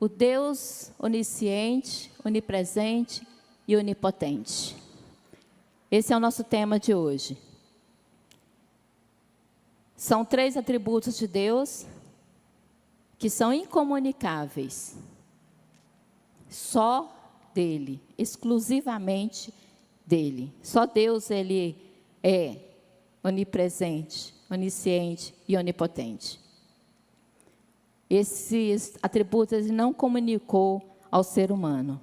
o Deus onisciente, onipresente e onipotente. Esse é o nosso tema de hoje. São 3 atributos de Deus que são incomunicáveis. Só dele, exclusivamente dele. Só Deus, ele é onipresente, onisciente e onipotente. Esses atributos ele não comunicou ao ser humano.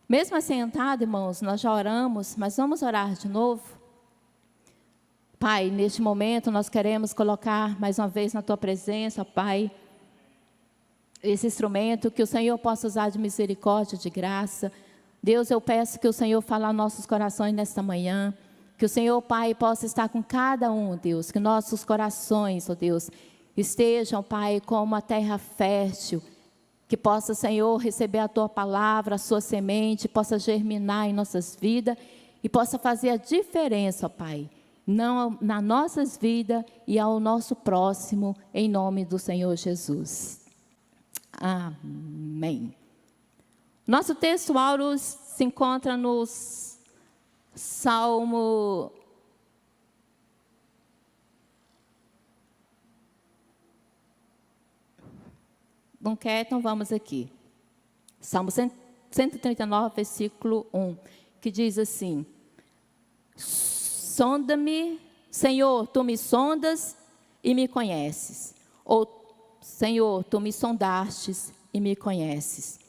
Mesmo assentado, irmãos, nós já oramos, mas vamos orar de novo? Pai, neste momento nós queremos colocar mais uma vez na Tua presença, Pai, esse instrumento, que o Senhor possa usar de misericórdia, de graça. Deus, eu peço que o Senhor fale aos nossos corações nesta manhã, que o Senhor, Pai, possa estar com cada um, Deus, que nossos corações, ó Deus, estejam, Pai, como uma terra fértil, que possa, Senhor, receber a Tua palavra, a Sua semente, possa germinar em nossas vidas e possa fazer a diferença, Pai, não nas nossas vidas e ao nosso próximo, em nome do Senhor Jesus. Amém. Nosso texto áureo se encontra no Salmo... Não quer? Então vamos aqui. Salmo 139, versículo 1, que diz assim: sonda-me, Senhor, Tu me sondas e me conheces. Ou, Senhor, Tu me sondastes e me conheces.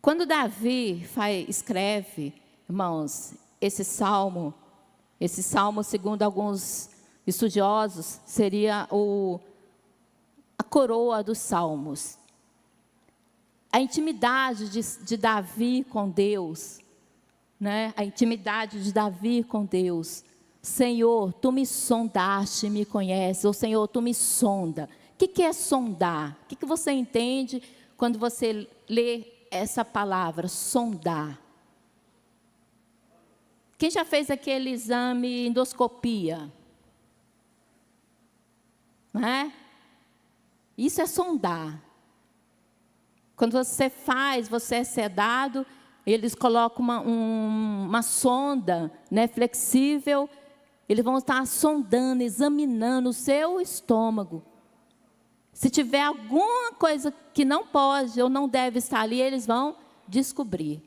Quando Davi escreve, irmãos, esse salmo, segundo alguns estudiosos, seria a coroa dos salmos. A intimidade de Davi com Deus, né? A intimidade de Davi com Deus. Senhor, Tu me sondaste e me conheces. Ou Senhor, Tu me sonda. O que é sondar? O que você entende quando você lê essa palavra, sondar? Quem já fez aquele exame endoscopia? Não é? Isso é sondar. Quando você faz, você é sedado, eles colocam uma sonda, né, flexível, eles vão estar sondando, examinando o seu estômago. Se tiver alguma coisa que não pode ou não deve estar ali, eles vão descobrir.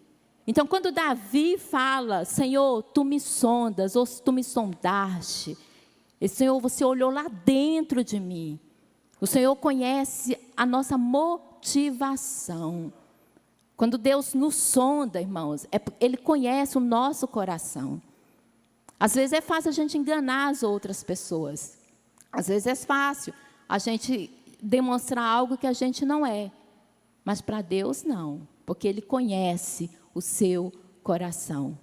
Então, quando Davi fala, Senhor, Tu me sondas, ou Tu me sondaste, e, Senhor, você olhou lá dentro de mim. O Senhor conhece a nossa motivação. Quando Deus nos sonda, irmãos, Ele conhece o nosso coração. Às vezes é fácil a gente enganar as outras pessoas. Às vezes é fácil a gente demonstrar algo que a gente não é. Mas para Deus não, porque Ele conhece o seu coração.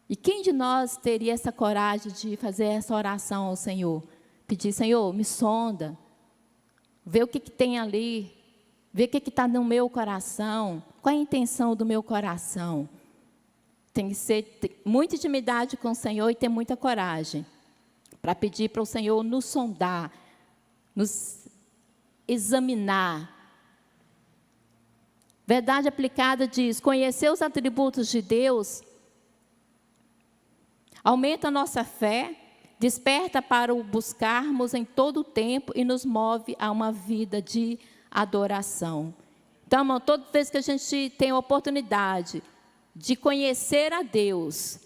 E quem de nós teria essa coragem de fazer essa oração ao Senhor? Pedir, Senhor, me sonda. Vê o que tem ali. Vê o que está no meu coração. Qual é a intenção do meu coração? Tem que ter muita intimidade com o Senhor e ter muita coragem para pedir para o Senhor nos sondar, nos examinar. Verdade aplicada diz: conhecer os atributos de Deus aumenta a nossa fé, desperta para o buscarmos em todo o tempo e nos move a uma vida de adoração. Então, irmão, toda vez que a gente tem a oportunidade de conhecer a Deus,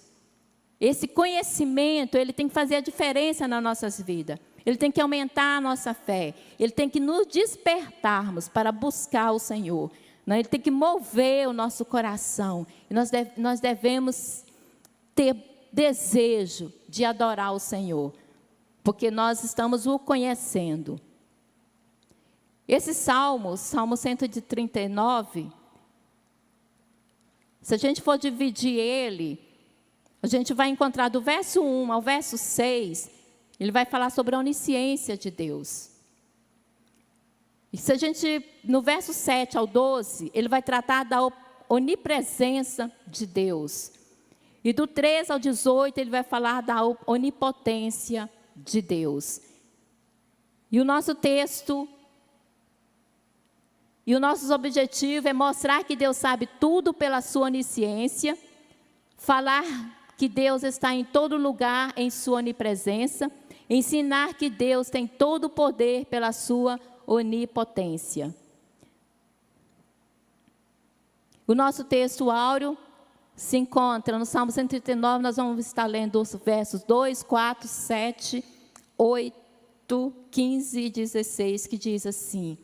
esse conhecimento, ele tem que fazer a diferença nas nossas vidas. Ele tem que aumentar a nossa fé. Ele tem que nos despertarmos para buscar o Senhor. Ele tem que mover o nosso coração. E nós devemos ter desejo de adorar o Senhor, porque nós estamos o conhecendo. Esse Salmo 139, se a gente for dividir ele, a gente vai encontrar do verso 1 ao verso 6, ele vai falar sobre a onisciência de Deus. E se a gente, no verso 7 ao 12, ele vai tratar da onipresença de Deus. E do 13 ao 18, ele vai falar da onipotência de Deus. E o nosso texto E o nosso objetivo é mostrar que Deus sabe tudo pela sua onisciência, falar que Deus está em todo lugar em sua onipresença, ensinar que Deus tem todo o poder pela sua onipotência. O nosso texto áureo se encontra no Salmo 139, nós vamos estar lendo os versos 2, 4, 7, 8, 15 e 16, que diz assim: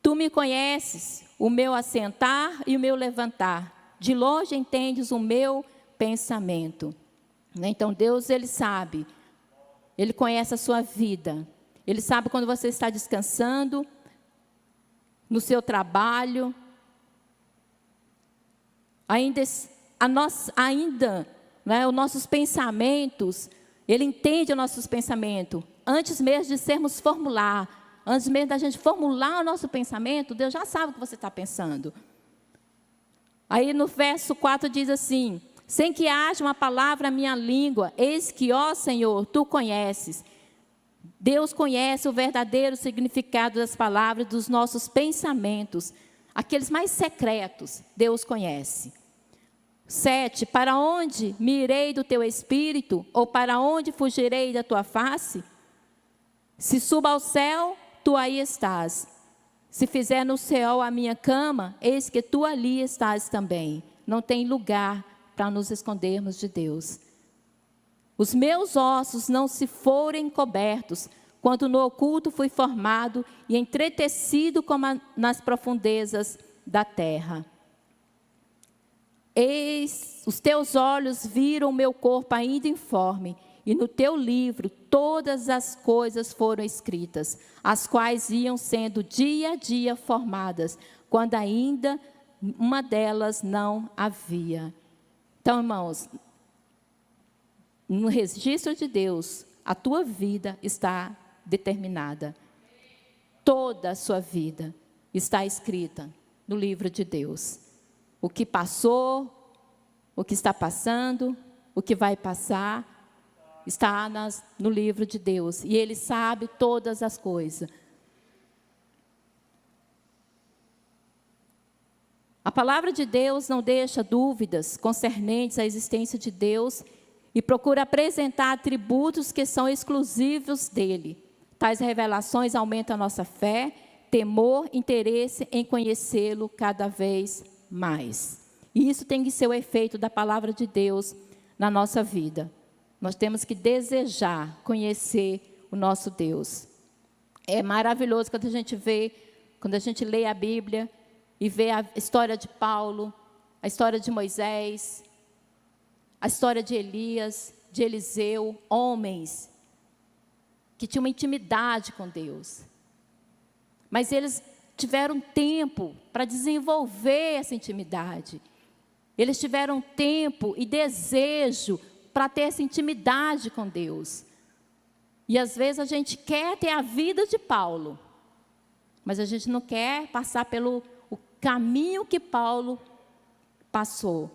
Tu me conheces, o meu assentar e o meu levantar, de longe entendes o meu pensamento. Então Deus, Ele sabe, Ele conhece a sua vida, Ele sabe quando você está descansando, no seu trabalho, os nossos pensamentos, Ele entende os nossos pensamentos, antes mesmo de sermos formular, antes mesmo da gente formular o nosso pensamento, Deus já sabe o que você está pensando. Aí no verso 4 diz assim: sem que haja uma palavra na minha língua, eis que, ó Senhor, Tu conheces. Deus conhece o verdadeiro significado das palavras, dos nossos pensamentos, aqueles mais secretos, Deus conhece. 7, para onde me irei do Teu Espírito, ou para onde fugirei da Tua face? Se suba ao céu, Tu aí estás. Se fizer no céu a minha cama, eis que Tu ali estás também. Não tem lugar para nos escondermos de Deus. Os meus ossos não se forem cobertos, quando no oculto fui formado e entretecido como nas profundezas da terra. Eis, os Teus olhos viram o meu corpo ainda informe, e no Teu livro todas as coisas foram escritas, as quais iam sendo dia a dia formadas, quando ainda uma delas não havia. Então, irmãos, no registro de Deus, a tua vida está determinada. Toda a sua vida está escrita no livro de Deus. O que passou, o que está passando, o que vai passar, está no livro de Deus. E Ele sabe todas as coisas. A palavra de Deus não deixa dúvidas concernentes à existência de Deus e procura apresentar atributos que são exclusivos dele. Tais revelações aumentam a nossa fé, temor, interesse em conhecê-lo cada vez mais. E isso tem que ser o efeito da palavra de Deus na nossa vida. Nós temos que desejar conhecer o nosso Deus. É maravilhoso quando a gente lê a Bíblia e vê a história de Paulo, a história de Moisés, a história de Elias, de Eliseu, homens que tinham uma intimidade com Deus. Mas eles tiveram tempo para desenvolver essa intimidade. Eles tiveram tempo e desejo para ter essa intimidade com Deus. E às vezes a gente quer ter a vida de Paulo, mas a gente não quer passar pelo caminho que Paulo passou.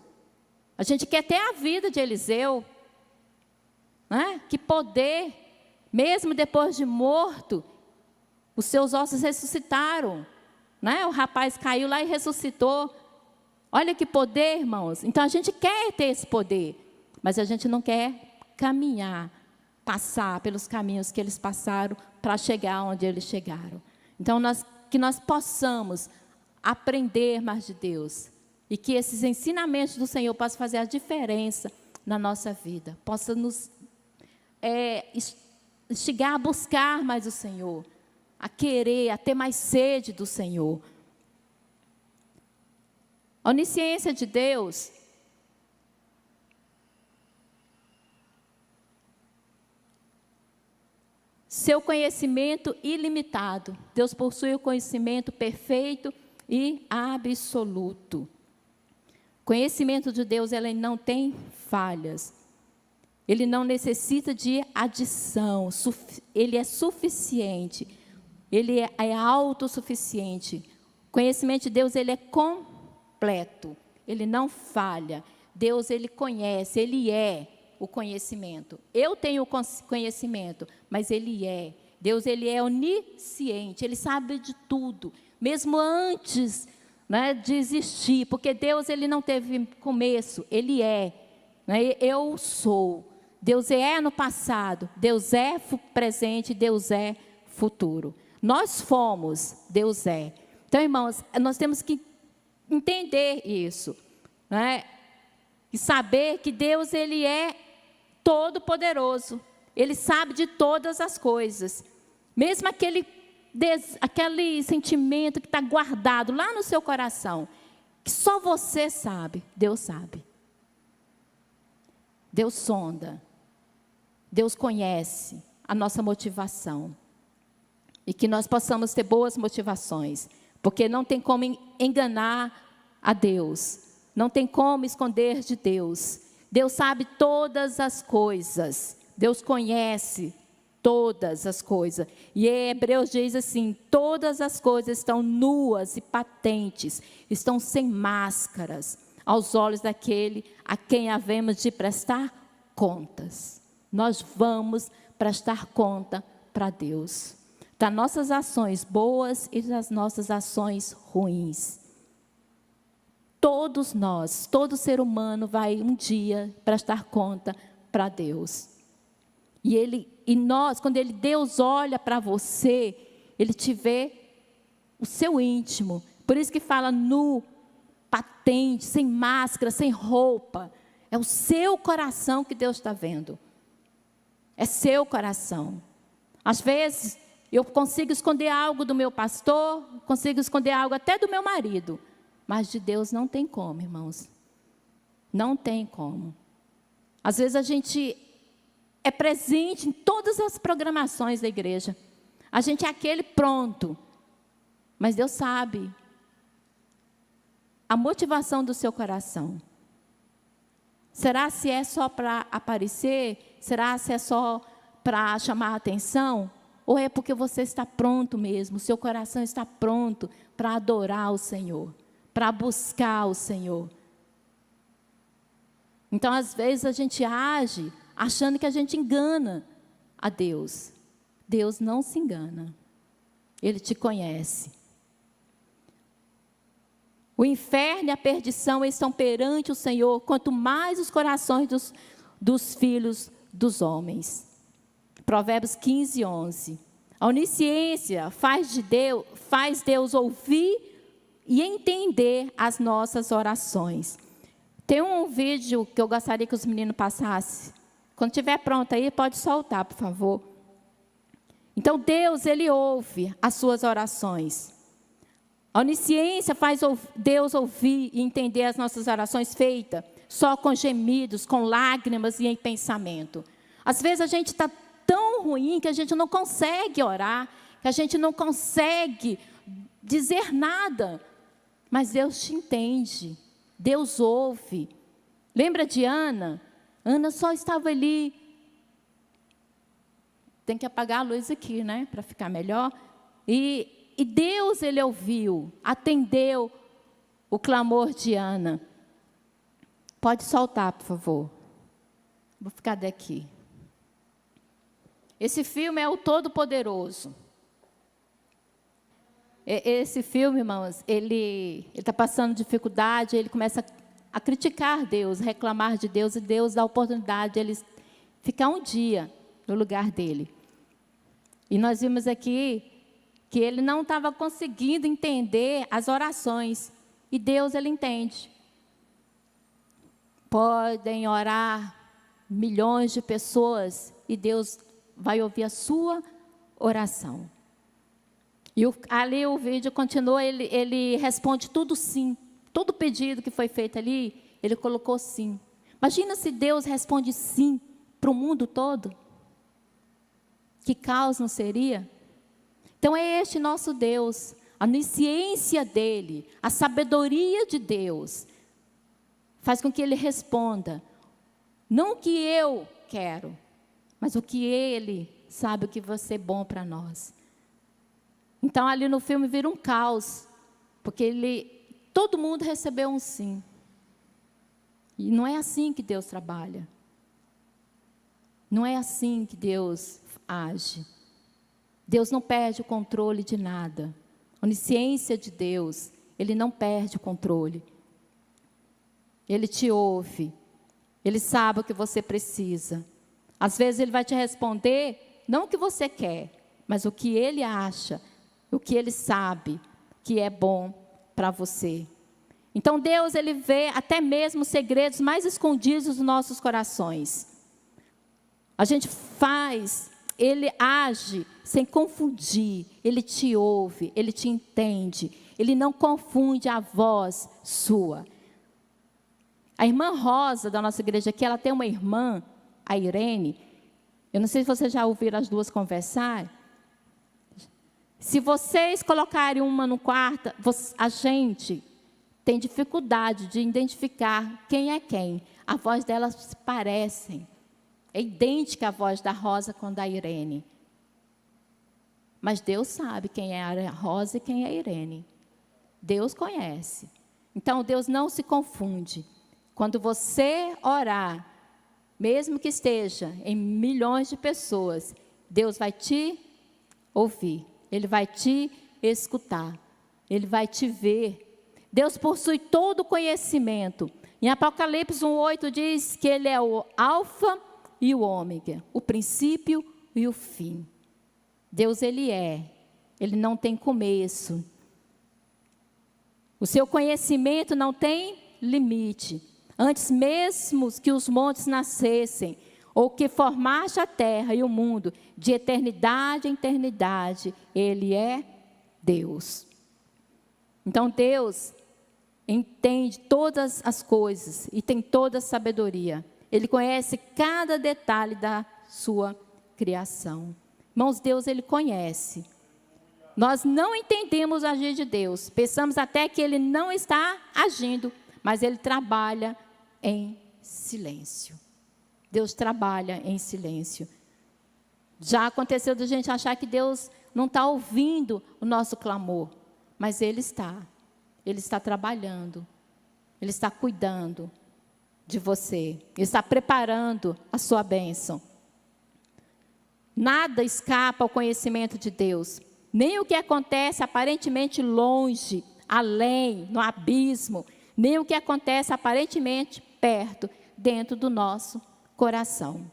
A gente quer ter a vida de Eliseu, né? Que poder, mesmo depois de morto, os seus ossos ressuscitaram, né? O rapaz caiu lá e ressuscitou. Olha que poder, irmãos. Então a gente quer ter esse poder, mas a gente não quer caminhar, passar pelos caminhos que eles passaram para chegar onde eles chegaram. Então que nós possamos aprender mais de Deus e que esses ensinamentos do Senhor possam fazer a diferença na nossa vida, possa nos instigar a buscar mais o Senhor, a querer, a ter mais sede do Senhor. A onisciência de Deus seu conhecimento ilimitado. Deus possui o conhecimento perfeito e absoluto. O conhecimento de Deus, ele não tem falhas. Ele não necessita de adição. Ele é suficiente. Ele é autossuficiente. O conhecimento de Deus, ele é completo. Ele não falha. Deus, ele conhece, ele é o conhecimento. Eu tenho o conhecimento, mas ele é. Deus, ele é onisciente, ele sabe de tudo, mesmo antes, né, de existir, porque Deus, ele não teve começo, ele é, né, eu sou. Deus é no passado, Deus é presente, Deus é futuro. Nós fomos, Deus é. Então, irmãos, nós temos que entender isso, né? E saber que Deus, ele é todo poderoso. Ele sabe de todas as coisas. Mesmo aquele sentimento que está guardado lá no seu coração, que só você sabe, Deus sabe. Deus sonda. Deus conhece a nossa motivação. E que nós possamos ter boas motivações. Porque não tem como enganar a Deus. Não tem como esconder de Deus. Deus sabe todas as coisas. Deus conhece todas as coisas. E Hebreus diz assim: todas as coisas estão nuas e patentes, estão sem máscaras, aos olhos daquele a quem havemos de prestar contas. Nós vamos prestar conta para Deus, das nossas ações boas e das nossas ações ruins. Todos nós, todo ser humano vai um dia prestar conta para Deus. E nós, quando Deus olha para você, Ele te vê o seu íntimo. Por isso que fala nu, patente, sem máscara, sem roupa. É o seu coração que Deus está vendo. É seu coração. Às vezes, eu consigo esconder algo do meu pastor, consigo esconder algo até do meu marido. Mas de Deus não tem como, irmãos. Não tem como. Às vezes a gente é presente em todas as programações da igreja. A gente é aquele pronto. Mas Deus sabe a motivação do seu coração. Será se é só para aparecer? Será se é só para chamar a atenção? Ou é porque você está pronto mesmo, o seu coração está pronto para adorar o Senhor, para buscar o Senhor? Então, às vezes, a gente age achando que a gente engana a Deus. Deus não se engana. Ele te conhece. O inferno e a perdição estão perante o Senhor, quanto mais os corações dos filhos dos homens. Provérbios 15, 11. A onisciência faz Deus ouvir e entender as nossas orações. Tem um vídeo que eu gostaria que os meninos passassem. Quando estiver pronto aí, pode soltar, por favor. Então, Deus, Ele ouve as suas orações. A onisciência faz Deus ouvir e entender as nossas orações feitas só com gemidos, com lágrimas e em pensamento. Às vezes a gente está tão ruim que a gente não consegue orar, que a gente não consegue dizer nada. Mas Deus te entende, Deus ouve. Lembra de Ana? Ana só estava ali. Tem que apagar a luz aqui, né? Para ficar melhor. E Deus, Ele ouviu, atendeu o clamor de Ana. Pode soltar, por favor. Vou ficar daqui. Esse filme é o Todo-Poderoso. Esse filme, irmãos, ele está passando dificuldade, ele começa a criticar Deus, reclamar de Deus, e Deus dá a oportunidade de ele ficar um dia no lugar dele. E nós vimos aqui que ele não estava conseguindo entender as orações. E Deus, Ele entende. Podem orar milhões de pessoas e Deus vai ouvir a sua oração. E ali o vídeo continua, ele responde tudo sim. Todo pedido que foi feito ali, ele colocou sim. Imagina se Deus responde sim para o mundo todo. Que caos não seria? Então é este nosso Deus, a onisciência dEle, a sabedoria de Deus, faz com que Ele responda, não o que eu quero, mas o que Ele sabe o que vai ser bom para nós. Então ali no filme vira um caos, porque todo mundo recebeu um sim. E não é assim que Deus trabalha. Não é assim que Deus age. Deus não perde o controle de nada. A onisciência de Deus, Ele não perde o controle. Ele te ouve. Ele sabe o que você precisa. Às vezes Ele vai te responder, não o que você quer, mas o que Ele acha, o que Ele sabe que é bom para você. Então Deus, Ele vê até mesmo os segredos mais escondidos dos nossos corações. A gente faz, Ele age sem confundir, Ele te ouve, Ele te entende, Ele não confunde a voz sua. A irmã Rosa da nossa igreja aqui, ela tem uma irmã, a Irene. Eu não sei se vocês já ouviram as duas conversar. Se vocês colocarem uma no quarto, a gente tem dificuldade de identificar quem é quem. A voz delas se parecem. É idêntica a voz da Rosa com a da Irene. Mas Deus sabe quem é a Rosa e quem é a Irene. Deus conhece. Então, Deus não se confunde. Quando você orar, mesmo que esteja em milhões de pessoas, Deus vai te ouvir. Ele vai te escutar. Ele vai te ver. Deus possui todo o conhecimento. Em Apocalipse 1:8 diz que Ele é o alfa e o ômega, o princípio e o fim. Deus, Ele não tem começo. O seu conhecimento não tem limite. Antes mesmo que os montes nascessem, ou que formaste a terra e o mundo, de eternidade em eternidade, Ele é Deus. Então Deus entende todas as coisas e tem toda a sabedoria. Ele conhece cada detalhe da sua criação. Irmãos, Deus, Ele conhece. Nós não entendemos o agir de Deus. Pensamos até que Ele não está agindo, mas Ele trabalha em silêncio. Deus trabalha em silêncio. Já aconteceu de a gente achar que Deus não está ouvindo o nosso clamor, mas Ele está. Ele está trabalhando. Ele está cuidando de você. Ele está preparando a sua bênção. Nada escapa ao conhecimento de Deus. Nem o que acontece aparentemente longe, além, no abismo, nem o que acontece aparentemente perto, dentro do nosso coração.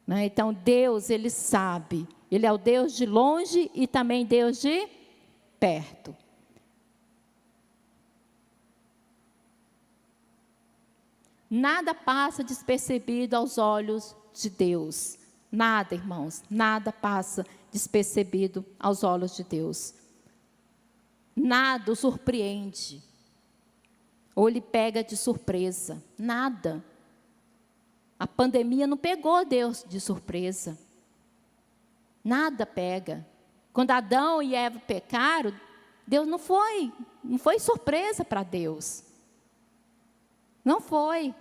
Então, Deus, Ele sabe. Ele é o Deus de longe e também Deus de perto. Nada passa despercebido aos olhos de Deus. Nada, irmãos, nada passa despercebido aos olhos de Deus. Nada o surpreende. Ou Ele pega de surpresa. Nada. A pandemia não pegou Deus de surpresa. Nada pega. Quando Adão e Eva pecaram, Deus não foi surpresa para Deus. Não foi.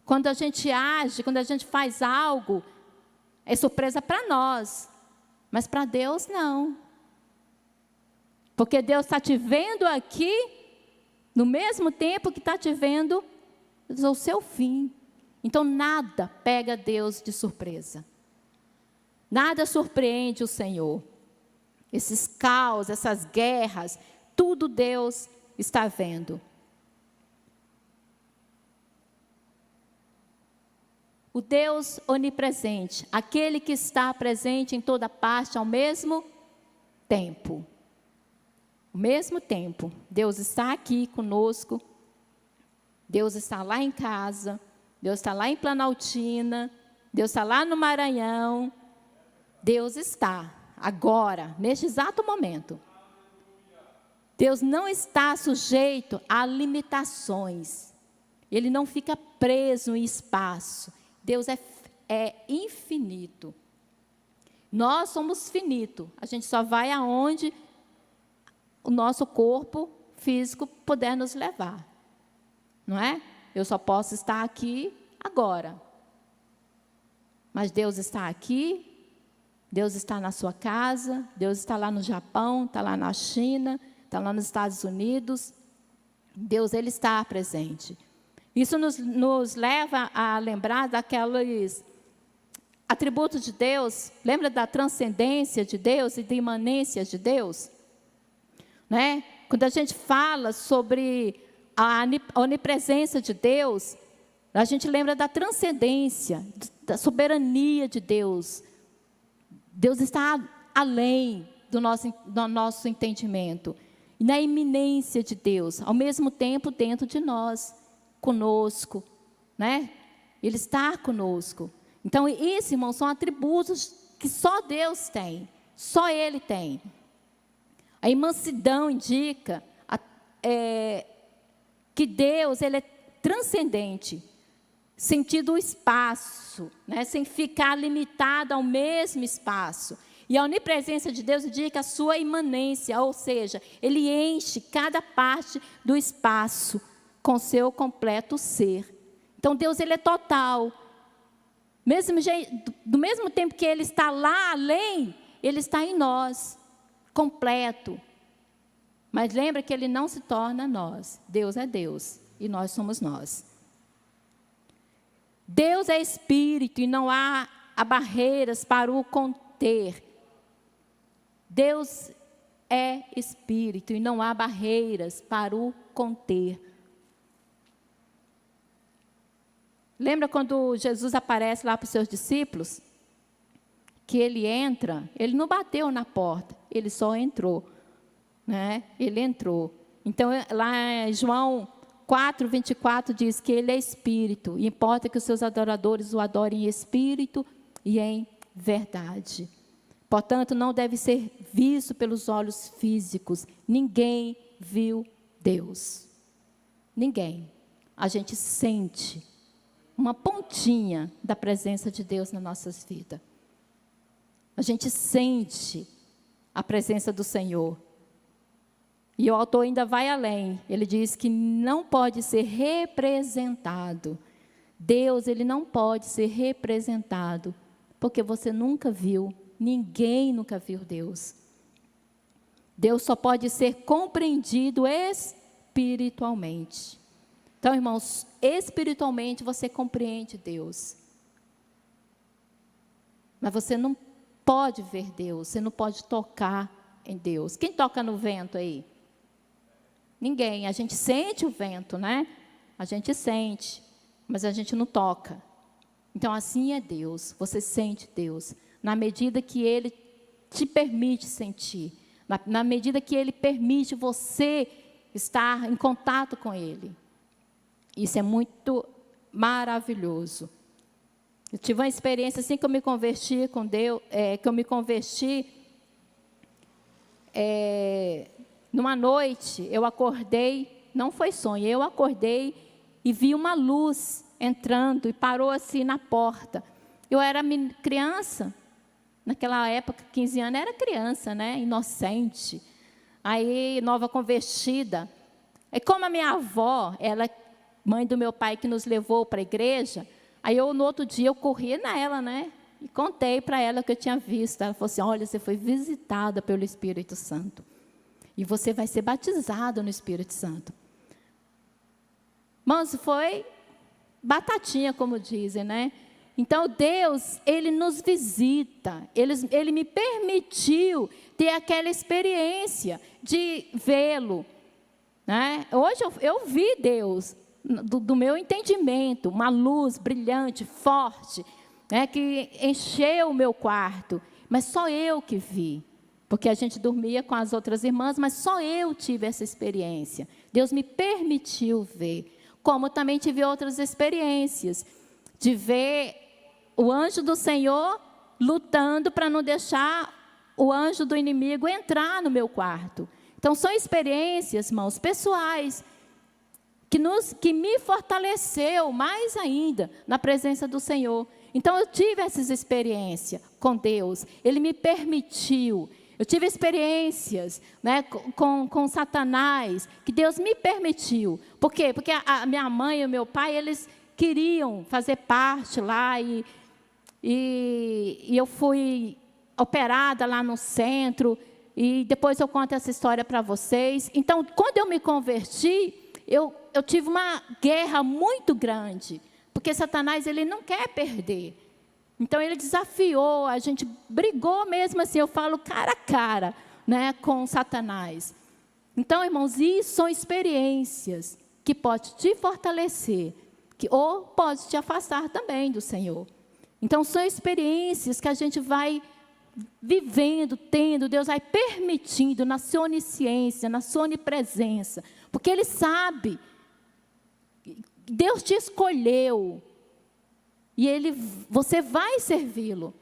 Quando a gente age, quando a gente faz algo, é surpresa para nós. Mas para Deus, não. Porque Deus está te vendo aqui, no mesmo tempo que está te vendo o seu fim. Então, nada pega Deus de surpresa. Nada surpreende o Senhor. Esses caos, essas guerras, tudo Deus está vendo. O Deus onipresente, aquele que está presente em toda parte ao mesmo tempo. Ao mesmo tempo, Deus está aqui conosco, Deus está lá em casa, Deus está lá em Planaltina, Deus está lá no Maranhão. Deus está agora, neste exato momento. Deus não está sujeito a limitações. Ele não fica preso em espaço. Deus é infinito. Nós somos finitos. A gente só vai aonde o nosso corpo físico puder nos levar. Não é? Eu só posso estar aqui agora. Mas Deus está aqui, Deus está na sua casa, Deus está lá no Japão, está lá na China, está lá nos Estados Unidos. Deus, Ele está presente. Isso nos leva a lembrar atributos de Deus, lembra da transcendência de Deus e da imanência de Deus? Né? Quando a gente fala sobre a onipresença de Deus, a gente lembra da transcendência, da soberania de Deus. Deus está além do nosso entendimento. E na iminência de Deus, ao mesmo tempo dentro de nós, conosco, né? Ele está conosco. Então, isso, irmãos, são atributos que só Deus tem, só Ele tem. A imansidão indica que Deus, Ele é transcendente, sentido o espaço, né? Sem ficar limitado ao mesmo espaço. E a onipresença de Deus indica a sua imanência, ou seja, Ele enche cada parte do espaço com seu completo ser. Então, Deus, Ele é total. Do mesmo tempo que Ele está lá além, Ele está em nós, completo. Mas lembra que Ele não se torna nós. Deus é Deus e nós somos nós. Deus é Espírito e não há barreiras para o conter. Deus é Espírito e não há barreiras para o conter. Lembra quando Jesus aparece lá para os seus discípulos? Que Ele entra, Ele não bateu na porta, Ele só entrou. Né? Ele entrou. Então, lá em João 4:24 diz que Ele é Espírito. E importa que os seus adoradores o adorem em Espírito e em verdade. Portanto, não deve ser visto pelos olhos físicos. Ninguém viu Deus. Ninguém. A gente sente uma pontinha da presença de Deus nas nossas vidas. A gente sente a presença do Senhor. E o autor ainda vai além. Ele diz que não pode ser representado. Deus, Ele não pode ser representado, porque você nunca viu, ninguém nunca viu Deus. Deus só pode ser compreendido espiritualmente. Então, irmãos, espiritualmente você compreende Deus. Mas você não pode ver Deus, você não pode tocar em Deus. Quem toca no vento aí? Ninguém. A gente sente o vento, né? A gente sente, mas a gente não toca. Então, assim é Deus. Você sente Deus na medida que Ele te permite sentir, na medida que Ele permite você estar em contato com Ele. Isso é muito maravilhoso. Eu tive uma experiência assim que eu me converti com Deus, numa noite, eu acordei, não foi sonho, eu acordei e vi uma luz entrando e parou assim na porta. Eu era criança, naquela época, 15 anos, era criança, né? Inocente. Aí, nova convertida. E como a minha avó, ela é mãe do meu pai que nos levou para a igreja, aí no outro dia eu corri nela, né? E contei para ela o que eu tinha visto. Ela falou assim, olha, você foi visitada pelo Espírito Santo. E você vai ser batizado no Espírito Santo. Mas foi batatinha, como dizem, né? Então, Deus, Ele nos visita. Ele me permitiu ter aquela experiência de vê-lo. Né? Hoje eu vi Deus, do meu entendimento, uma luz brilhante, forte, né? Que encheu o meu quarto. Mas só eu que vi. Porque a gente dormia com as outras irmãs, mas só eu tive essa experiência. Deus me permitiu ver. Como também tive outras experiências. De ver o anjo do Senhor lutando para não deixar o anjo do inimigo entrar no meu quarto. Então, são experiências, irmãos, pessoais, que me fortaleceu mais ainda na presença do Senhor. Então, eu tive essas experiências com Deus. Ele me permitiu. Eu tive experiências, né, com Satanás, que Deus me permitiu. Por quê? Porque a minha mãe e o meu pai, eles queriam fazer parte lá e eu fui operada lá no centro e depois eu conto essa história para vocês. Então, quando eu me converti, eu tive uma guerra muito grande, porque Satanás, ele não quer perder. Então, ele desafiou, a gente brigou mesmo assim, eu falo cara a cara, né, com Satanás. Então, irmãos, isso são experiências que podem te fortalecer, ou pode te afastar também do Senhor. Então, são experiências que a gente vai vivendo, tendo, Deus vai permitindo na sua onisciência, na sua onipresença, porque Ele sabe, Deus te escolheu, e você vai servi-lo.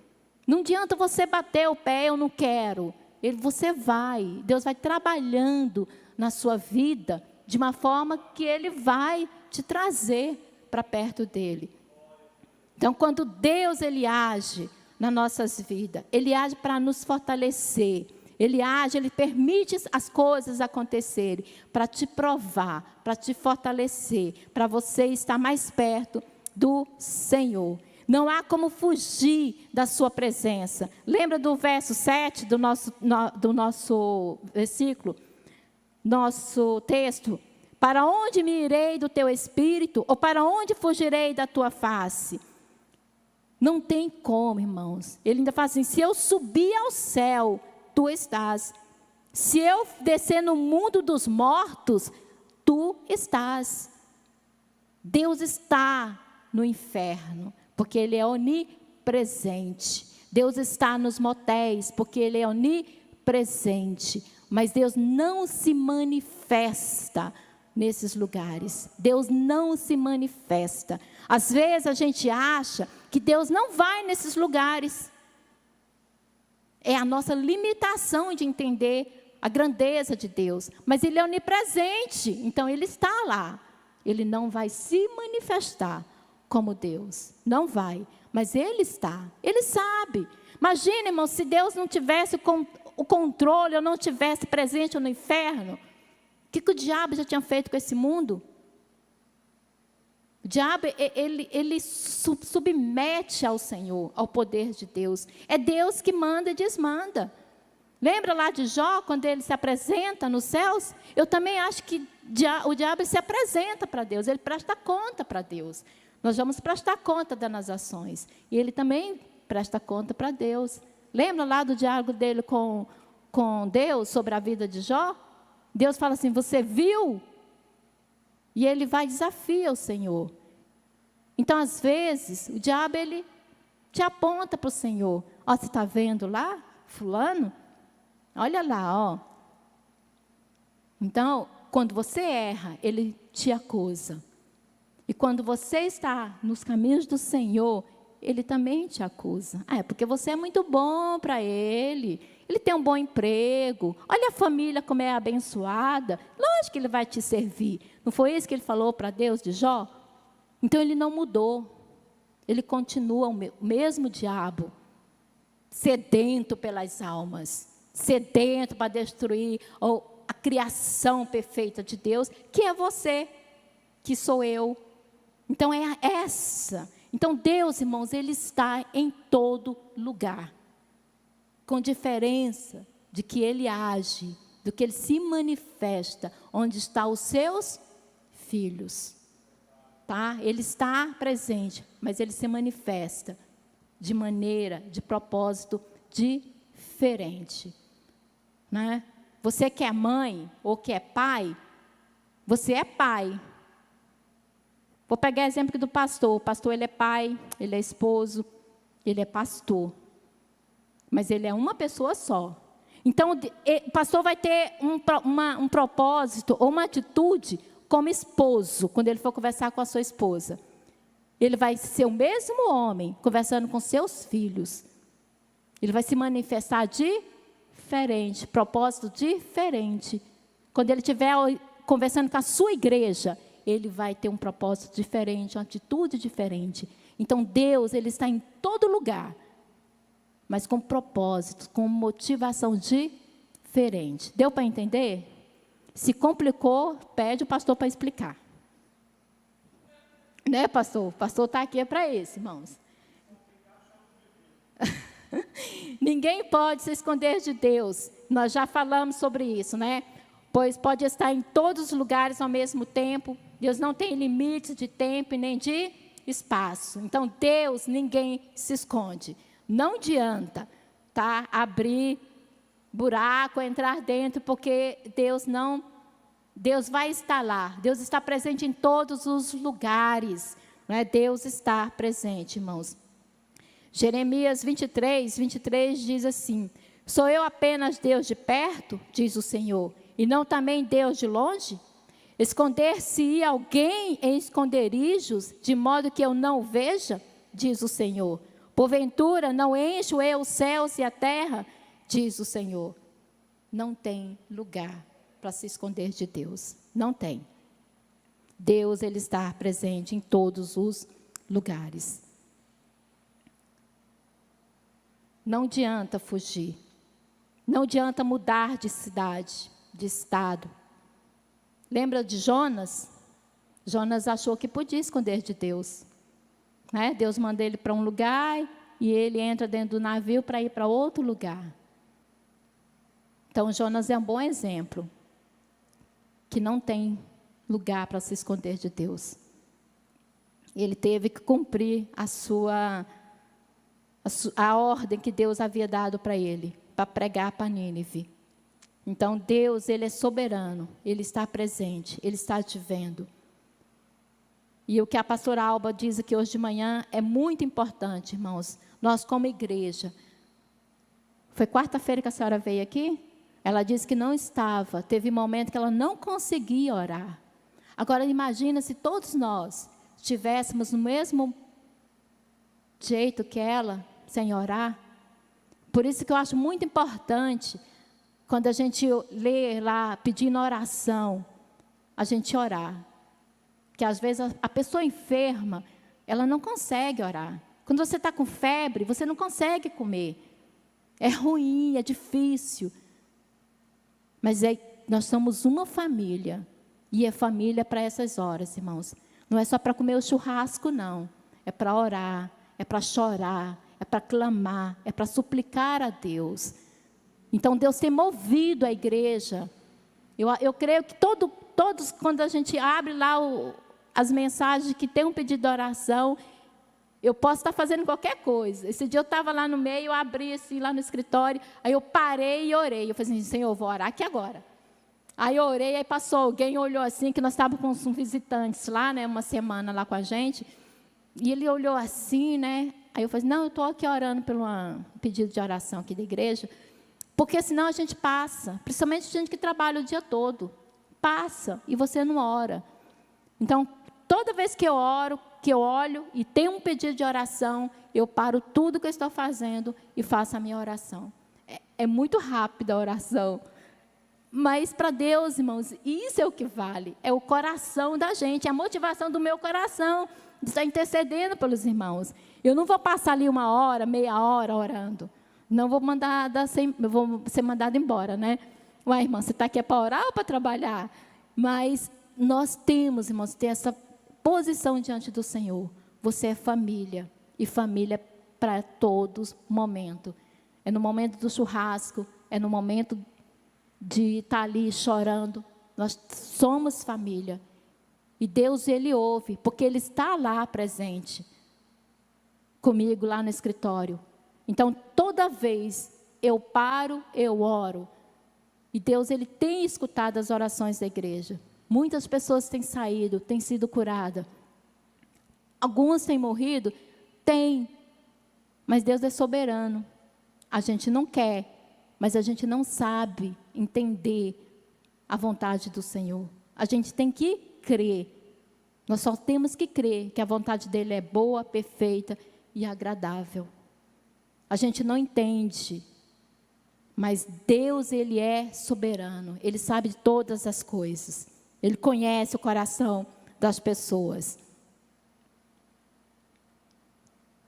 Não adianta você bater o pé, eu não quero. Você vai, Deus vai trabalhando na sua vida, de uma forma que Ele vai te trazer para perto dEle. Então, quando Deus, Ele age nas nossas vidas, Ele age para nos fortalecer, Ele age, Ele permite as coisas acontecerem, para te provar, para te fortalecer, para você estar mais perto do Senhor. Não há como fugir da sua presença. Lembra do verso 7 do nosso versículo, nosso texto? Para onde me irei do teu espírito? Ou para onde fugirei da tua face? Não tem como, irmãos. Ele ainda fala assim, se eu subir ao céu, tu estás. Se eu descer no mundo dos mortos, tu estás. Deus está no inferno, porque Ele é onipresente. Deus está nos motéis, porque Ele é onipresente. Mas Deus não se manifesta nesses lugares. Deus não se manifesta. Às vezes a gente acha que Deus não vai nesses lugares. É a nossa limitação de entender a grandeza de Deus. Mas Ele é onipresente, então Ele está lá. Ele não vai se manifestar como Deus. Não vai. Mas Ele está. Ele sabe. Imagina, irmão, se Deus não tivesse o controle, ou não tivesse presente no inferno, o que o diabo já tinha feito com esse mundo? O diabo, ele submete ao Senhor, ao poder de Deus. É Deus que manda e desmanda. Lembra lá de Jó, quando ele se apresenta nos céus? Eu também acho que o diabo se apresenta para Deus, ele presta conta para Deus. Nós vamos prestar conta das nossas ações. E ele também presta conta para Deus. Lembra lá do diálogo dele com Deus sobre a vida de Jó? Deus fala assim, você viu? E ele vai desafiar o Senhor. Então, às vezes, o diabo, ele te aponta para o Senhor. Ó, você está vendo lá, fulano? Olha lá, ó. Então, quando você erra, ele te acusa. E quando você está nos caminhos do Senhor, ele também te acusa. Ah, é porque você é muito bom para ele. Ele tem um bom emprego. Olha a família como é abençoada. Lógico que ele vai te servir. Não foi isso que ele falou para Deus de Jó? Então ele não mudou. Ele continua o mesmo diabo, sedento pelas almas, sedento para destruir a criação perfeita de Deus, que é você, que sou eu. Então é essa. Então Deus, irmãos, Ele está em todo lugar. Com diferença de que Ele age, do que Ele se manifesta, onde estão os seus filhos. Tá? Ele está presente, mas Ele se manifesta de maneira, de propósito diferente. Né? Você que é mãe ou que é pai, você é pai. Vou pegar exemplo aqui do pastor. O pastor, ele é pai, ele é esposo, ele é pastor. Mas ele é uma pessoa só. Então, o pastor vai ter um propósito ou uma atitude como esposo, quando ele for conversar com a sua esposa. Ele vai ser o mesmo homem, conversando com seus filhos. Ele vai se manifestar diferente, propósito diferente. Quando ele estiver conversando com a sua igreja, ele vai ter um propósito diferente, uma atitude diferente. Então, Deus, Ele está em todo lugar, mas com propósito, com motivação diferente. Deu para entender? Se complicou, pede o pastor para explicar. Né, pastor? O pastor está aqui para isso, irmãos. Ninguém pode se esconder de Deus. Nós já falamos sobre isso, né? Pois pode estar em todos os lugares ao mesmo tempo. Deus não tem limite de tempo e nem de espaço. Então, Deus, ninguém se esconde. Não adianta, tá? Abrir buraco, entrar dentro, porque Deus vai estar lá. Deus está presente em todos os lugares. Não é? Deus está presente, irmãos. Jeremias 23 diz assim: sou eu apenas Deus de perto, diz o Senhor, e não também Deus de longe? Esconder-se-ia alguém em esconderijos, de modo que eu não o veja, diz o Senhor. Porventura não encho eu os céus e a terra, diz o Senhor. Não tem lugar para se esconder de Deus. Não tem. Deus, Ele está presente em todos os lugares. Não adianta fugir. Não adianta mudar de cidade, de estado. Lembra de Jonas? Jonas achou que podia esconder de Deus. Né? Deus manda ele para um lugar e ele entra dentro do navio para ir para outro lugar. Então, Jonas é um bom exemplo. Que não tem lugar para se esconder de Deus. Ele teve que cumprir a ordem que Deus havia dado para ele, para pregar para Nínive. Então, Deus, Ele é soberano, Ele está presente, Ele está te vendo. E o que a pastora Alba diz aqui hoje de manhã é muito importante, irmãos. Nós, como igreja, foi quarta-feira que a senhora veio aqui? Ela disse que não estava, teve momento que ela não conseguia orar. Agora, imagina se todos nós estivéssemos no mesmo jeito que ela, sem orar. Por isso que eu acho muito importante, quando a gente lê lá, pedindo oração, a gente orar. Porque às vezes a pessoa enferma, ela não consegue orar. Quando você está com febre, você não consegue comer. É ruim, é difícil. Mas nós somos uma família. E é família para essas horas, irmãos. Não é só para comer o churrasco, não. É para orar, é para chorar, é para clamar, é para suplicar a Deus. Então, Deus tem movido a igreja. Eu creio que todos, quando a gente abre lá as mensagens que tem um pedido de oração, eu posso estar fazendo qualquer coisa. Esse dia eu estava lá no meio, eu abri assim, lá no escritório, aí eu parei e orei. Eu falei assim, Senhor, eu vou orar aqui agora. Aí eu orei, aí passou alguém, olhou assim, que nós estávamos com uns visitantes lá, né, uma semana lá com a gente, e ele olhou assim, né, aí eu falei, não, eu estou aqui orando pelo pedido de oração aqui da igreja, porque senão a gente passa, principalmente gente que trabalha o dia todo, passa e você não ora. Então, toda vez que eu oro, que eu olho e tenho um pedido de oração, eu paro tudo que eu estou fazendo e faço a minha oração. É muito rápida a oração. Mas para Deus, irmãos, isso é o que vale. É o coração da gente, é a motivação do meu coração de estar intercedendo pelos irmãos. Eu não vou passar ali uma hora, meia hora orando. Não vou vou ser mandada embora, né? Ué, irmã, você está aqui para orar ou para trabalhar? Mas nós temos, irmãos, ter essa posição diante do Senhor. Você é família. E família para todos momentos. É no momento do churrasco, é no momento de estar ali chorando. Nós somos família. E Deus, Ele ouve, porque Ele está lá presente comigo lá no escritório. Então, toda vez eu paro, eu oro. E Deus, Ele tem escutado as orações da igreja. Muitas pessoas têm saído, têm sido curadas. Alguns têm morrido? Tem. Mas Deus é soberano. A gente não quer, mas a gente não sabe entender a vontade do Senhor. A gente tem que crer. Nós só temos que crer que a vontade dEle é boa, perfeita e agradável. A gente não entende, mas Deus, Ele é soberano. Ele sabe de todas as coisas. Ele conhece o coração das pessoas.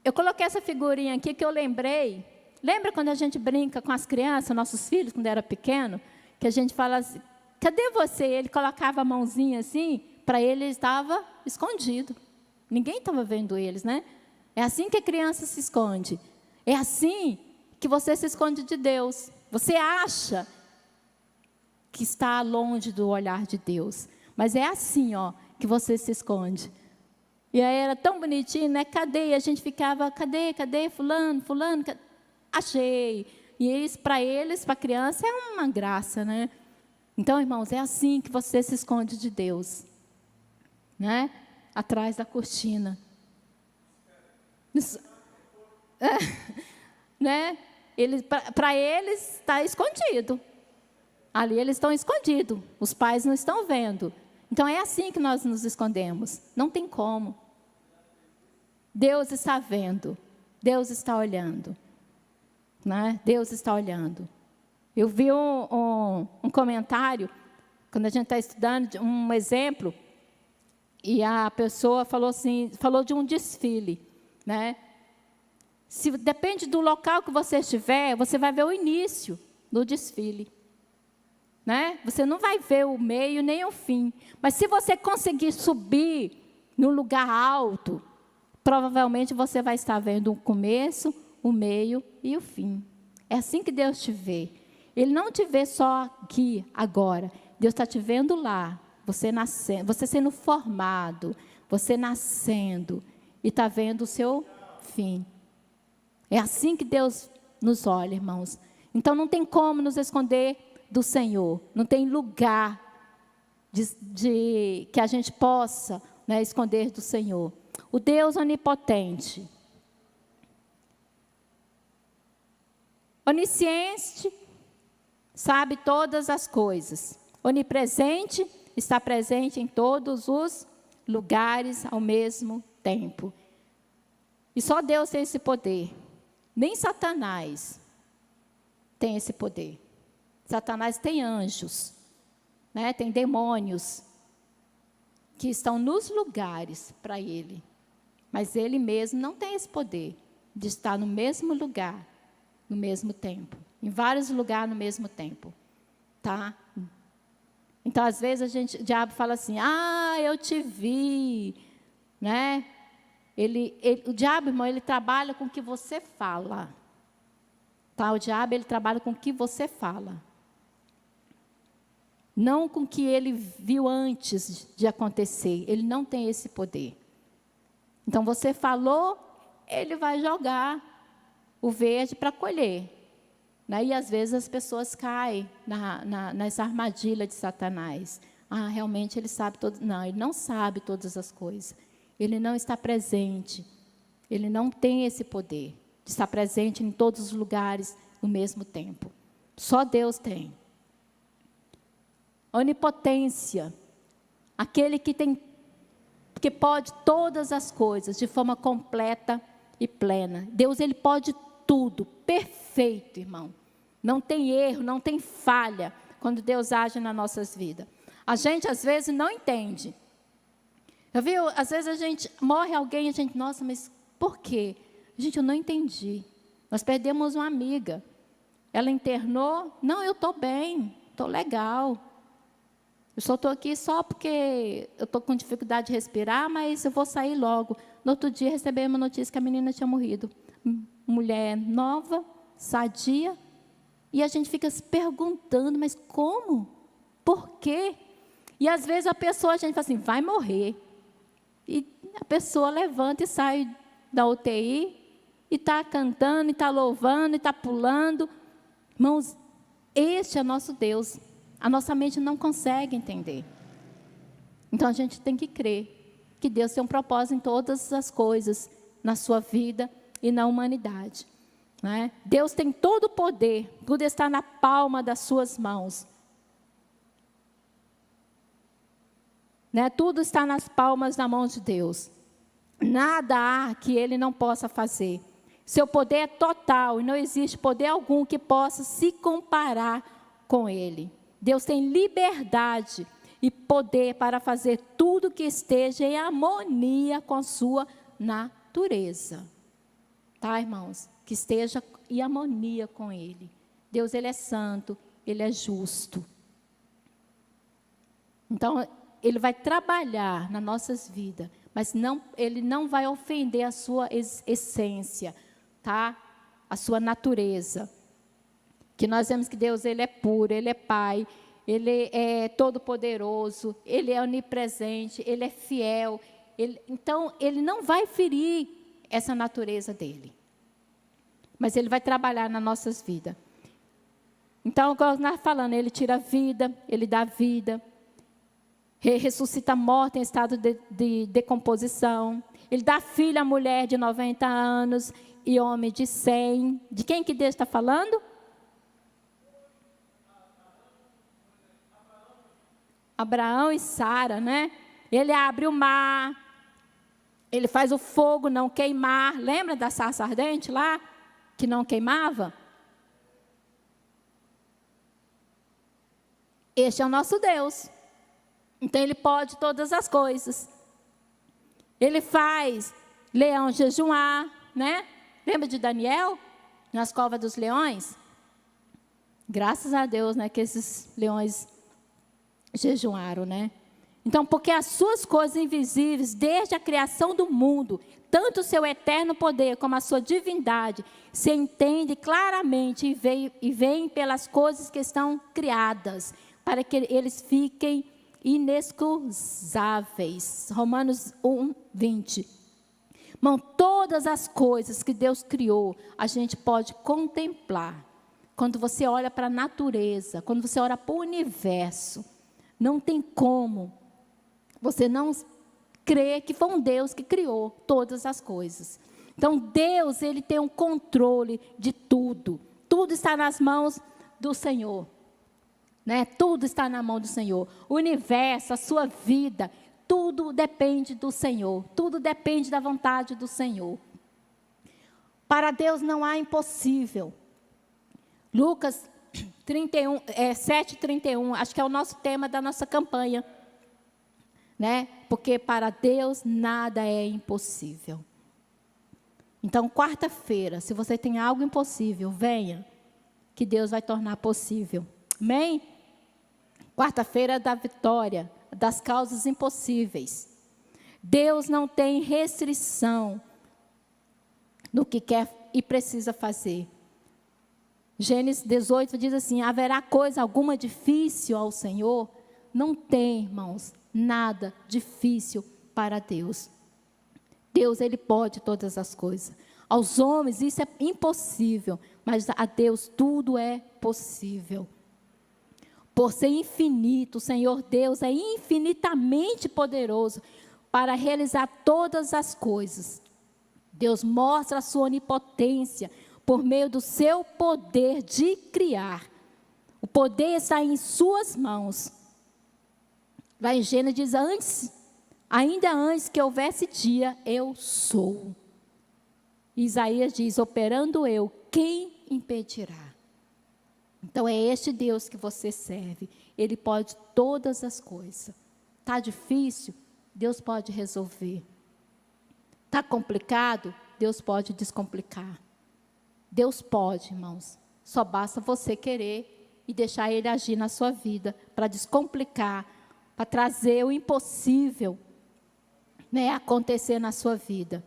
Eu coloquei essa figurinha aqui que eu lembrei. Lembra quando a gente brinca com as crianças, nossos filhos, quando era pequeno? Que a gente fala assim, cadê você? Ele colocava a mãozinha assim, para ele estava escondido. Ninguém estava vendo eles, né? É assim que a criança se esconde. É assim que você se esconde de Deus. Você acha que está longe do olhar de Deus. Mas é assim, ó, que você se esconde. E aí era tão bonitinho, né? Cadê? E a gente ficava, cadê fulano, achei. E isso para eles, para a criança, é uma graça, né? Então, irmãos, é assim que você se esconde de Deus, né? Atrás da cortina. Isso, né? Para eles está escondido. Ali eles estão escondidos. Os pais não estão vendo. Então é assim que nós nos escondemos. Não tem como. Deus está vendo. Deus está olhando. Né? Deus está olhando. Eu vi um comentário, quando a gente está estudando, um exemplo, e a pessoa falou assim, falou de um desfile, né? Depende do local que você estiver, você vai ver o início do desfile. Né? Você não vai ver o meio nem o fim. Mas se você conseguir subir num lugar alto, provavelmente você vai estar vendo o começo, o meio e o fim. É assim que Deus te vê. Ele não te vê só aqui, agora. Deus está te vendo lá, você nascendo, você sendo formado, você nascendo e está vendo o seu fim. É assim que Deus nos olha, irmãos. Então não tem como nos esconder do Senhor. Não tem lugar que a gente possa, né, esconder do Senhor. O Deus onipotente, onisciente, sabe todas as coisas. Onipresente, está presente em todos os lugares ao mesmo tempo. E só Deus tem esse poder. Nem Satanás tem esse poder. Satanás tem anjos, né? Tem demônios que estão nos lugares para ele. Mas ele mesmo não tem esse poder de estar no mesmo lugar, no mesmo tempo. Em vários lugares no mesmo tempo. Tá? Então, às vezes, o diabo fala assim, eu te vi. Né? O diabo, irmão, ele trabalha com o que você fala. Tá? O diabo, ele trabalha com o que você fala. Não com o que ele viu antes de acontecer. Ele não tem esse poder. Então, você falou, ele vai jogar o verde para colher. Né? E, às vezes, as pessoas caem nessa armadilha de Satanás. Realmente, ele sabe tudo. Não, ele não sabe todas as coisas. Ele não está presente. Ele não tem esse poder de estar presente em todos os lugares no mesmo tempo. Só Deus tem. Onipotência, aquele que pode todas as coisas de forma completa e plena. Deus, ele pode tudo, perfeito, irmão. Não tem erro, não tem falha quando Deus age nas nossas vidas. A gente, às vezes, não entende. Viu? Às vezes, a gente morre alguém e a gente, nossa, mas por quê? Gente, eu não entendi. Nós perdemos uma amiga. Ela internou, não, eu estou bem, estou legal. Eu só estou aqui só porque eu estou com dificuldade de respirar, mas eu vou sair logo. No outro dia, recebi uma notícia que a menina tinha morrido. Mulher nova, sadia. E a gente fica se perguntando, mas como? Por quê? E às vezes a gente fala assim, vai morrer. E a pessoa levanta e sai da UTI, e está cantando, e está louvando, e está pulando. Irmãos, este é nosso Deus. A nossa mente não consegue entender. Então, a gente tem que crer que Deus tem um propósito em todas as coisas, na sua vida e na humanidade. Né? Deus tem todo o poder, tudo está na palma das suas mãos. Né? Tudo está nas palmas da mão de Deus. Nada há que Ele não possa fazer. Seu poder é total e não existe poder algum que possa se comparar com Ele. Deus tem liberdade e poder para fazer tudo que esteja em harmonia com a sua natureza. Tá, irmãos? Que esteja em harmonia com Ele. Deus, Ele é santo, Ele é justo. Então, Ele vai trabalhar nas nossas vidas, mas Ele não vai ofender a sua essência, tá? A sua natureza. Que nós vemos que Deus, Ele é puro, Ele é Pai, Ele é todo-poderoso, Ele é onipresente, Ele é fiel, Então, ele não vai ferir essa natureza dele. Mas ele vai trabalhar nas nossas vidas. Então, como nós falando, ele tira a vida, ele dá vida, ressuscita a morte em estado de decomposição. Ele dá filho à mulher de 90 anos e homem de 100. De quem que Deus está falando? Abraão e Sara, né? Ele abre o mar, ele faz o fogo não queimar. Lembra da sarça ardente lá? Que não queimava? Este é o nosso Deus. Então, ele pode todas as coisas. Ele faz leão jejuar, né? Lembra de Daniel? Nas covas dos leões? Graças a Deus, né? Que esses leões jejuaram, né? Então, porque as suas coisas invisíveis, desde a criação do mundo, tanto o seu eterno poder como a sua divindade, se entende claramente e veem pelas coisas que estão criadas, para que eles fiquem inexcusáveis. Romanos 1, 20. Irmão, todas as coisas que Deus criou, a gente pode contemplar. Quando você olha para a natureza, quando você olha para o universo, não tem como você não crer que foi um Deus que criou todas as coisas. Então, Deus, ele tem um controle de tudo. Tudo está nas mãos do Senhor. Né? Tudo está na mão do Senhor. O universo, a sua vida, tudo depende do Senhor. Tudo depende da vontade do Senhor. Para Deus não há impossível. Lucas 31, 7:31, acho que é o nosso tema da nossa campanha. Né? Porque para Deus nada é impossível. Então, quarta-feira, se você tem algo impossível, venha, que Deus vai tornar possível. Amém? Quarta-feira é da vitória, das causas impossíveis. Deus não tem restrição no que quer e precisa fazer. Gênesis 18 diz assim: haverá coisa alguma difícil ao Senhor? Não tem, irmãos, nada difícil para Deus. Deus, ele pode todas as coisas. Aos homens isso é impossível, mas a Deus tudo é possível. Por ser infinito, o Senhor Deus é infinitamente poderoso para realizar todas as coisas. Deus mostra a sua onipotência por meio do seu poder de criar. O poder está em suas mãos. Lá em Gênesis diz, ainda antes que houvesse dia, eu sou. Isaías diz, operando eu, quem impedirá? Então, é este Deus que você serve. Ele pode todas as coisas. Está difícil? Deus pode resolver. Está complicado? Deus pode descomplicar. Deus pode, irmãos. Só basta você querer e deixar Ele agir na sua vida para descomplicar, para trazer o impossível, né, acontecer na sua vida.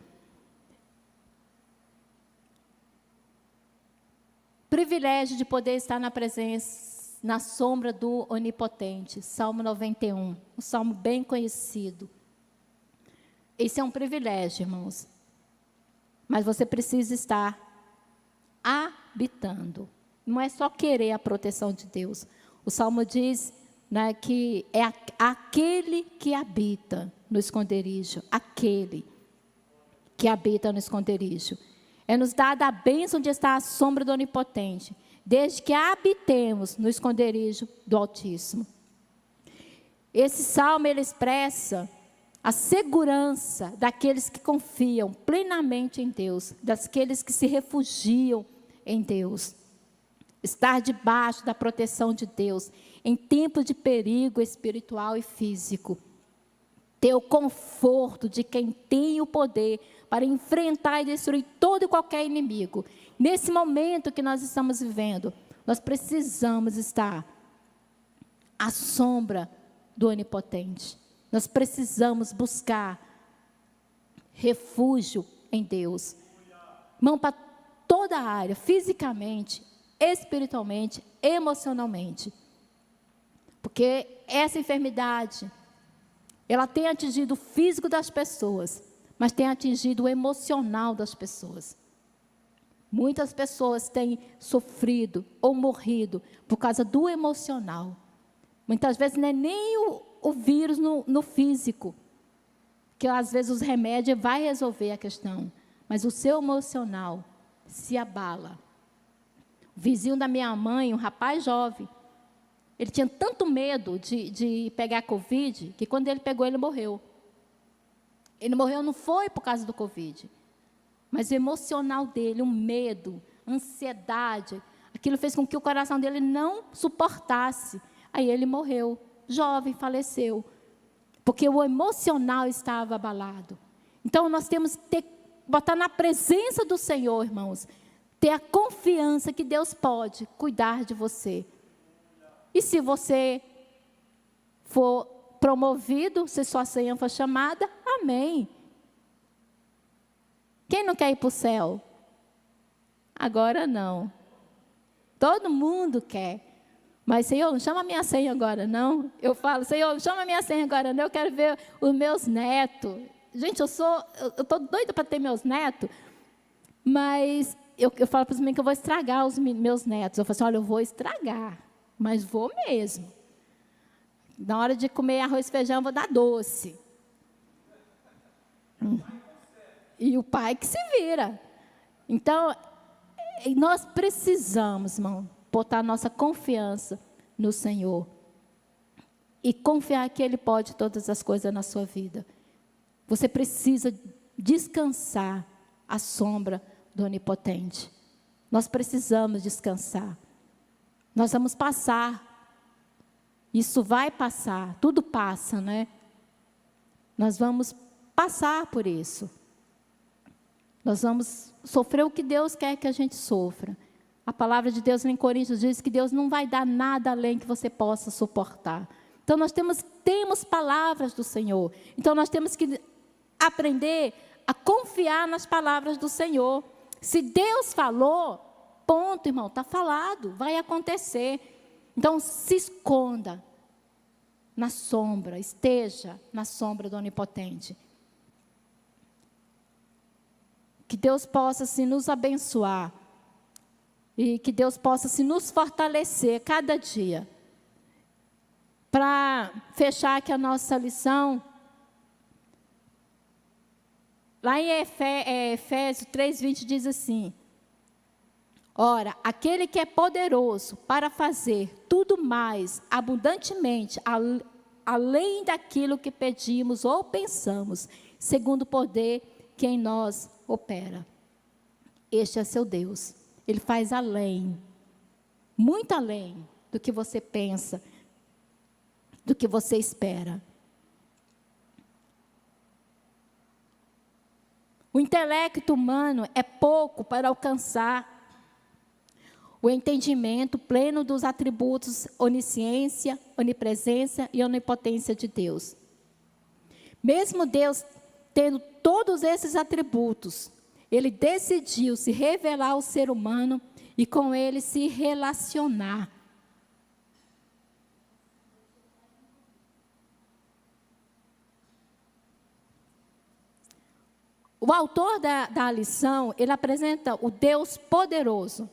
Privilégio de poder estar na presença, na sombra do Onipotente. Salmo 91, um salmo bem conhecido. Esse é um privilégio, irmãos. Mas você precisa estar habitando. Não é só querer a proteção de Deus. O salmo diz, né, que é aquele que habita no esconderijo. Aquele que habita no esconderijo. É nos dada a bênção de estar à sombra do Onipotente, desde que habitemos no esconderijo do Altíssimo. Esse salmo, ele expressa a segurança daqueles que confiam plenamente em Deus, daqueles que se refugiam em Deus. Estar debaixo da proteção de Deus, em tempos de perigo espiritual e físico. Ter o conforto de quem tem o poder para enfrentar e destruir todo e qualquer inimigo. Nesse momento que nós estamos vivendo, nós precisamos estar à sombra do Onipotente. Nós precisamos buscar refúgio em Deus. Irmão, para toda a área, fisicamente, espiritualmente, emocionalmente. Porque essa enfermidade, ela tem atingido o físico das pessoas, mas tem atingido o emocional das pessoas. Muitas pessoas têm sofrido ou morrido por causa do emocional. Muitas vezes não é nem o vírus no físico, que às vezes os remédios vai resolver a questão, mas o seu emocional se abala. O vizinho da minha mãe, um rapaz jovem, ele tinha tanto medo de pegar Covid, que quando ele pegou, ele morreu. Ele morreu não foi por causa do Covid, mas o emocional dele, o medo, a ansiedade, aquilo fez com que o coração dele não suportasse. Aí ele morreu, jovem, faleceu, porque o emocional estava abalado. Então, nós temos que botar na presença do Senhor, irmãos, ter a confiança que Deus pode cuidar de você. E se você for promovido, se sua senha for chamada, amém. Quem não quer ir para o céu? Agora não. Todo mundo quer. Mas, Senhor, não chama a minha senha agora, não. Eu falo, Senhor, não chama a minha senha agora, não. Eu quero ver os meus netos. Gente, eu estou doida para ter meus netos. Mas eu falo para os meninos que eu vou estragar os meus netos. Eu falo assim, olha, eu vou estragar, mas vou mesmo. Na hora de comer arroz e feijão, eu vou dar doce. E o pai que se vira. Então, nós precisamos, irmão, botar a nossa confiança no Senhor. E confiar que Ele pode todas as coisas na sua vida. Você precisa descansar à sombra do Onipotente. Nós precisamos descansar. Nós vamos passar. Isso vai passar. Tudo passa, né? Nós vamos passar por isso. Nós vamos sofrer o que Deus quer que a gente sofra. A palavra de Deus em Coríntios diz que Deus não vai dar nada além que você possa suportar. Então, nós temos palavras do Senhor. Então, nós temos que aprender a confiar nas palavras do Senhor. Se Deus falou, ponto, irmão, está falado, vai acontecer. Então, se esconda na sombra, esteja na sombra do Onipotente. Que Deus possa assim, nos abençoar. E que Deus possa assim, nos fortalecer cada dia. Para fechar aqui a nossa lição, lá em Efésios 3:20 diz assim: ora, aquele que é poderoso para fazer tudo mais abundantemente, além daquilo que pedimos ou pensamos, segundo o poder que em nós opera. Este é seu Deus. Ele faz além, muito além do que você pensa, do que você espera. O intelecto humano é pouco para alcançar o entendimento pleno dos atributos onisciência, onipresença e onipotência de Deus. Mesmo Deus tendo todos esses atributos, Ele decidiu se revelar ao ser humano e com ele se relacionar. O autor da lição, ele apresenta o Deus poderoso,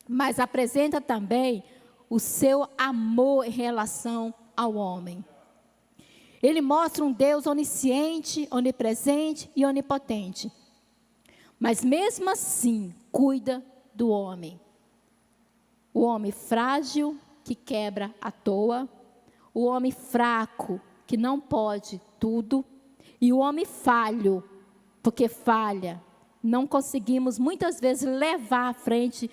mas apresenta também o seu amor em relação ao homem. Ele mostra um Deus onisciente, onipresente e onipotente. Mas mesmo assim, cuida do homem. O homem frágil, que quebra à toa. O homem fraco, que não pode tudo. E o homem falho, porque falha. Não conseguimos muitas vezes levar à frente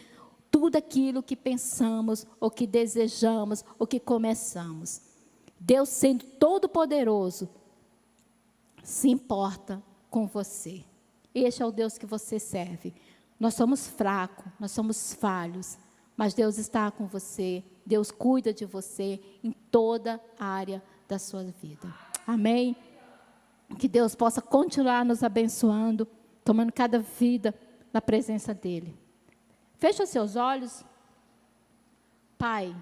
tudo aquilo que pensamos, ou que desejamos, ou que começamos. Deus, sendo todo-poderoso, se importa com você. Este é o Deus que você serve. Nós somos fracos, nós somos falhos, mas Deus está com você. Deus cuida de você em toda a área da sua vida. Amém? Que Deus possa continuar nos abençoando, tomando cada vida na presença dEle. Feche os seus olhos. Pai,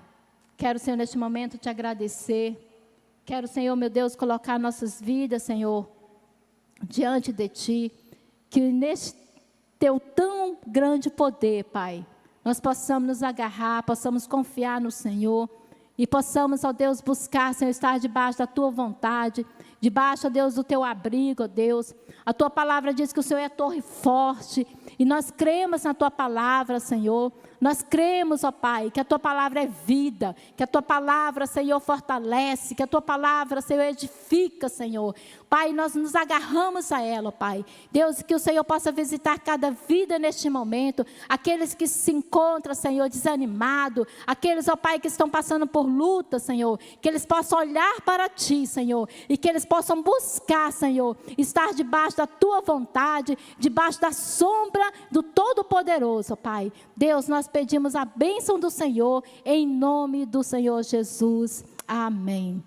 quero, Senhor, neste momento te agradecer. Quero, Senhor, meu Deus, colocar nossas vidas, Senhor, diante de Ti, que neste Teu tão grande poder, Pai, nós possamos nos agarrar, possamos confiar no Senhor, e possamos, ó Deus, buscar, Senhor, estar debaixo da Tua vontade, debaixo, ó Deus, do Teu abrigo, ó Deus. A Tua palavra diz que o Senhor é torre forte, e nós cremos na Tua palavra, Senhor. Nós cremos, ó Pai, que a Tua palavra é vida, que a Tua palavra, Senhor, fortalece, que a Tua palavra, Senhor, edifica, Senhor. Pai, nós nos agarramos a ela, ó Pai. Deus, que o Senhor possa visitar cada vida neste momento, aqueles que se encontram, Senhor, desanimados, aqueles, ó Pai, que estão passando por luta, Senhor, que eles possam olhar para Ti, Senhor, e que eles possam buscar, Senhor, estar debaixo da Tua vontade, debaixo da sombra do Todo-Poderoso, ó Pai. Deus, nós pedimos a bênção do Senhor, em nome do Senhor Jesus. Amém.